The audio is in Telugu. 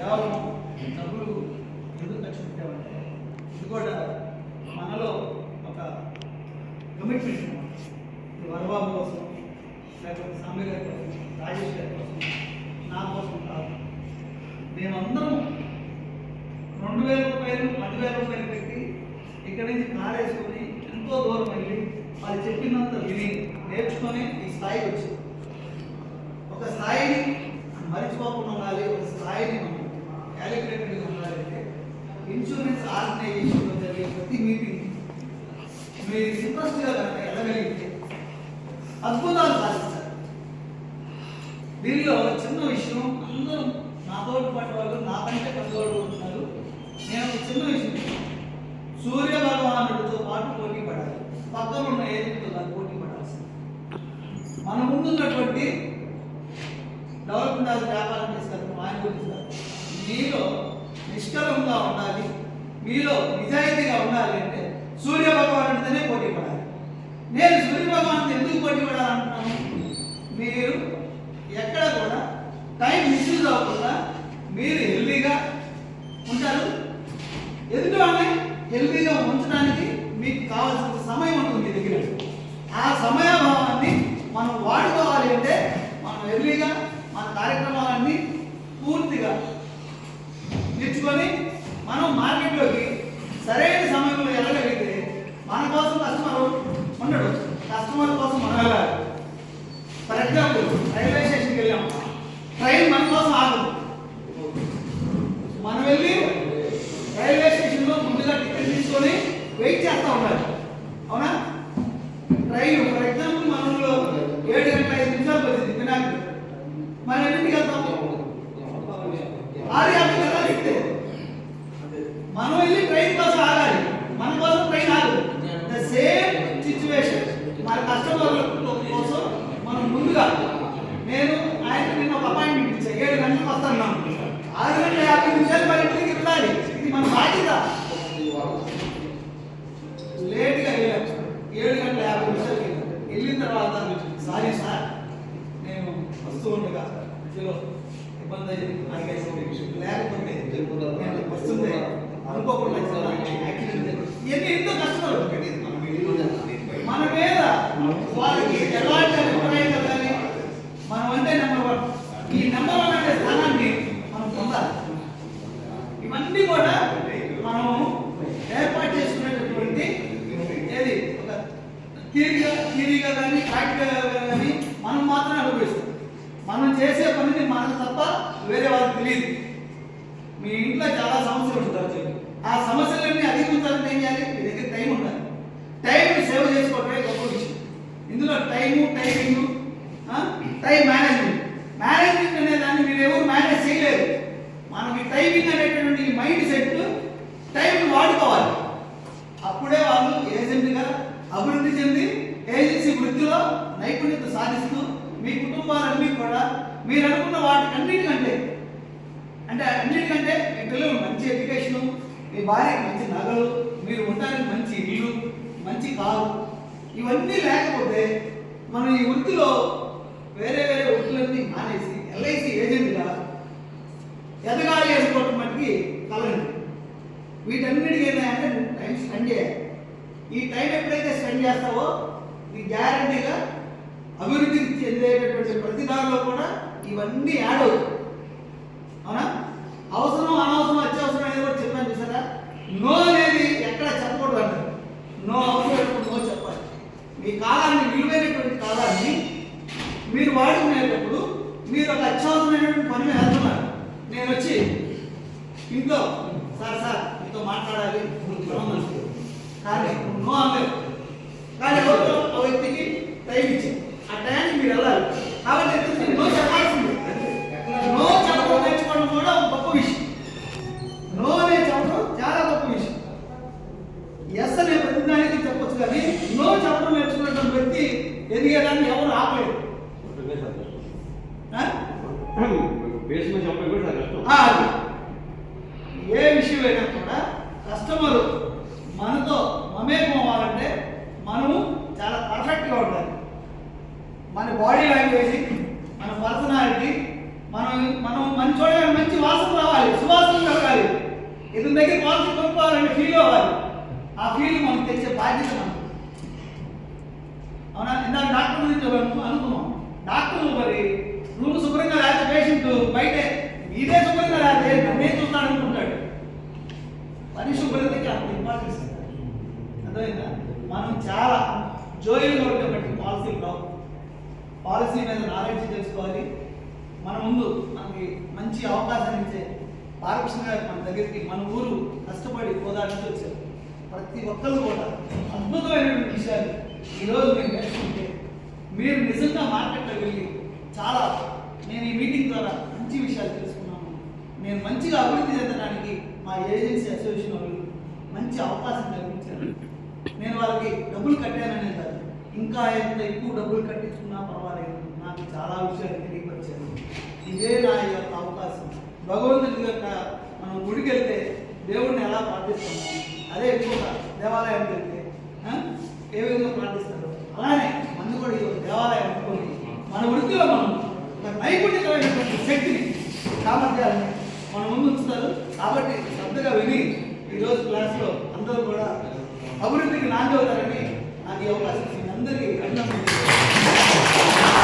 కేవలం డబ్బులు ఎందుకు ఖర్చు పెట్టామంటే ఇది కూడా మనలో ఒక కమిట్మెంట్ అన్నమాట. ఇది వరబాబు కోసం లేకపోతే సాంబయ్య గారి కోసం, రాజేష్ గారి కోసం, నా కోసం కాదు. మేమందరం 2,000 రూపాయలు 10,000 రూపాయలు పెట్టి ఇక్కడి నుంచి కారు వేసుకొని ఎంతో దూరం వెళ్ళి వాళ్ళు చెప్పినంత విని నేర్చుకొని ఈ స్థాయికి వచ్చింది. ఒక స్థాయిని మరిచిపోకుండా ఉండాలి, ఒక స్థాయిని మనం క్యాలిక్యులేటెడ్గా ఉండాలంటే ఇన్సూరెన్స్ ఆర్గనైజేషన్లో జరిగే ప్రతి మీటింగ్ మీరు ఇంట్రెస్ట్గా కనుక వెళ్ళగలిగితే అద్భుతాలు సాధిస్తారు. దీనిలో చిన్న విషయం, అందరూ నాతోటి పాటు వాళ్ళు నాకంటే పెద్దవాళ్ళు ఉంటున్నారు. నేను ఒక చిన్న విషయం, సూర్య భగవానుడితో పాటు పోటీ పడాలి, పక్కన ఉన్న ఏజెంట్తో కాదు పోటీ పడాల్సింది. మన ముందున్నటువంటి డెవలప్మెంట్ ఆఫ్ వ్యాపారం చేస్తారు ఆయన గురించి కాదు. మీలో నిష్కలంగా ఉండాలి, మీలో నిజాయితీగా ఉండాలి అంటే సూర్య భగవానుడితోనే పోటీ పడాలి. నేను సూర్య భగవానుడితో ఎందుకు పోటీ పడాలంటున్నాను? మీరు ఎక్కడ కూడా టైం మిస్యూజ్ అవ్వకుండా మీరు హెల్దీగా ఉంటారు. ఎదుటివాళ్ళని హెల్దీగా ఉంచడానికి మీకు కావాల్సిన సమయం ఉంటుంది మీ దగ్గర. ఆ సమయభావాన్ని మనం వాడుకోవాలి అంటే మనం ఎర్లీగా మన కార్యక్రమాలన్నీ పూర్తిగా నేర్చుకొని మనం మార్కెట్లోకి సరైన సమయంలో వెళ్ళగలిగితే మన కోసం కస్టమర్ ఉండడు, కస్టమర్ కోసం మనం వెళ్ళాలి. ఫర్ ఎగ్జాంపుల్ రైల్వే స్టేషన్కి వెళ్ళాము, ట్రైన్ మన కోసం ఆగదు. మనం వెళ్ళి రైల్వే స్టేషన్లో ముందుగా టికెట్ తీసుకొని వెయిట్ చేస్తూ ఉండాలి, అవునా? ట్రైన్ ఫర్ ఎగ్జాంపుల్ మన ఊళ్ళో 7:05 వచ్చింది వినాయకుడు, మనం ఎన్నింటికి వెళ్తాం? 6:50 కదా. మనం వెళ్ళి ట్రైన్ కోసం ఆగాలి, మన కోసం ట్రైన్ ఆగదు. ద సేమ్ సిచ్యువేషన్ మన కస్టమర్ల కోసం మనం ముందుగా, నేను ఆయన నిన్న ఒక అపాయింట్మెంట్ ఇచ్చాను, 7 గంటలకు వస్తాను, 6:50 మన ఇంటికి వెళ్ళాలి. ఇది మన బాధ్యత. లేట్గా వెళ్ళాము, 7:50 వెళ్ళిన తర్వాత సారీ సార్ నేను వస్తూ ఉండగా మధ్యలో ఇబ్బంది అయింది, లేకపోతే నేను వస్తుందే అనుకోకుండా యాక్సిడెంట్ ఇవన్నీ ఎంతో కష్టపడు మన మీద వాళ్ళకి ఎలాంటి అభిప్రాయం కలగాలి. మనం అంటే నెంబర్ 1, ఈ నెంబర్ 1 అనే స్థానాన్ని మనం పొందాలి. ఇవన్నీ కూడా మనం ఏర్పాటు చేసుకునేటటువంటి ఏది ఒక థియరీగా కానీ ప్రాక్టికల్గా కానీ మనం మాత్రమే అనుభవిస్తాం. మనం చేసే పనిని మనకు తప్ప వేరే వాళ్ళకి తెలియదు. మీ ఇంట్లో చాలా సమస్యలు ఉంటారు, ఆ సమస్యలన్నీ అధిగమించాలంటే ఏం చేయాలి? మీ దగ్గర టైం ఉండాలి. టైంని సేవ్ చేసుకోవడమే గొప్ప విషయం. ఇందులో టైము, టైమింగ్, టైం మేనేజ్మెంట్ అనే దాన్ని మీరు ఎవరు మేనేజ్ చేయలేరు. మనకి టైమింగ్ అనేటటువంటి మైండ్ సెట్ టైంని వాడుకోవాలి. అప్పుడే వాళ్ళు ఏజెంట్గా అభివృద్ధి చెంది ఏజెన్సీ వృత్తిలో నైపుణ్యత సాధిస్తూ మీ కుటుంబాలన్నీ కూడా మీరు అనుకున్న వాటికన్నిటికంటే అన్నిటికంటే మీ పిల్లలు మంచి ఎడ్యుకేషను, మీ భార్యకి మంచి నగలు, మీరు ఉండడానికి మంచి ఇల్లు, మంచి కారు, ఇవన్నీ లేకపోతే మనం ఈ వృత్తిలో వేరే వృత్తులన్నీ మానేసి ఎల్ఐసి ఏజెంట్గా ఎదగాలి అనుకోవటం మటుకి కలండి. వీటన్నిటికీ ఏంటంటే టైం స్పెండ్ చేయాలి. ఈ టైం ఎప్పుడైతే స్పెండ్ చేస్తావో ఈ గ్యారంటీగా అభివృద్ధి చెందేటటువంటి ప్రతి దానిలో కూడా ఇవన్నీ యాడ్ అవుతాయి, అవునా? అవసరం, అనవసరం, అత్యవసరం అనేది కూడా చెప్పాను చూసారా? నో అనేది ఎక్కడ చెప్పకూడదు అంటారు. నో అవసరం నో చెప్పాలి. మీ కాలాన్ని, విలువైనటువంటి కాలాన్ని మీరు వాడుకునేటప్పుడు మీరు ఒక అత్యవసరమైనటువంటి పని మీద వెళ్తున్నారు. నేను వచ్చి ఇంట్లో సార్ మీతో మాట్లాడాలి కానీ నో అనలేదు, కానీ ఆ వ్యక్తికి టైం ఇచ్చింది, ఆ టైంకి మీరు వెళ్ళాలి. కాబట్టి నో చెప్పాల్సింది. నో చెప్పడం నేర్చుకోవడం కూడా ఒక గొప్ప విషయం. నో అనే చెప్పడం చాలా గొప్ప విషయం. ఎస్ అనే ప్రతిదానికి చెప్పొచ్చు, కానీ నో చెప్పడం నేర్చుకున్నటువంటి వ్యక్తి ఎదిగేదాన్ని ఎవరు ఆపలేదు. ఏ విషయమైనా కూడా కస్టమరు మనతో మమేకం అవ్వాలంటే మనము చాలా పర్ఫెక్ట్గా ఉండాలి. మన బాడీ లాంగ్వేజ్, మన పర్సనాలిటీ, మనం మన చూడగానే మంచి వాసన రావాలి. ఇతని దగ్గర పాలసీ కొనుక్కోవాలంటే ఫీల్ అవ్వాలి. ఆ ఫీల్ మనం తెచ్చే బాధ్యత మనకు. అవునా? ఇందాక డాక్టర్ గురించి అనుకున్నాం. డాక్టర్ మరి రూమ్ శుభ్రంగా లేకపోతే పేషెంట్ బయటే ఇదే శుభ్రంగా లేకపోతే నేను చూస్తాను అనుకుంటాడు. పరిశుభ్రతకి అంత ఇంపార్టెన్స్ అర్థమైందా? మనం చాలా జోయిల్గా ఉండేటువంటి పాలసీలు రావు. పాలసీ మీద నాలెడ్జ్ తెలుసుకోవాలి. మన ముందు మనకి మంచి అవకాశాన్ని ఇచ్చే బాలకృష్ణ గారు మన దగ్గరికి మన ఊరు కష్టపడి హోదా నుంచి వచ్చారు. ప్రతి ఒక్కరు కూడా అద్భుతమైనటువంటి విషయాలు ఈరోజు మీరు నేర్చుకుంటే మీరు నిజంగా మార్కెట్లో వెళ్ళి చాలా నేను ఈ మీటింగ్ ద్వారా మంచి విషయాలు తెలుసుకున్నాను. నేను మంచిగా అభివృద్ధి చెందడానికి మా ఏజెన్సీ అసోసియేషన్ వాళ్ళు మంచి అవకాశం కల్పించారు. నేను వాళ్ళకి డబ్బులు కట్టాననే కాదు, ఇంకా ఎంత ఎక్కువ డబ్బులు కట్టించుకున్నా పర్వాలేదు, నాకు చాలా విషయాలు తెలియపరిచారు. ఇదే నా యొక్క అవకాశం. భగవంతుడి యొక్క మనం గుడికి వెళ్తే దేవుడిని ఎలా ప్రార్థిస్తున్నాము, అదే ఎక్కువగా దేవాలయానికి వెళ్తే ఏ విధంగా ప్రార్థిస్తారు, అలానే మనం కూడా ఈ దేవాలయం అనుకోని మన వృత్తిలో మనం ఒక నైపుణ్యతమైనటువంటి శక్తిని సామర్థ్యాలని మన ముందు ఉంచుతారు. కాబట్టి శ్రద్ధగా విని ఈరోజు క్లాస్లో అందరూ కూడా అభివృద్ధికి నాంది అవుతారని నాకు ఈ అవకాశం అందరికీ అభినందనలు.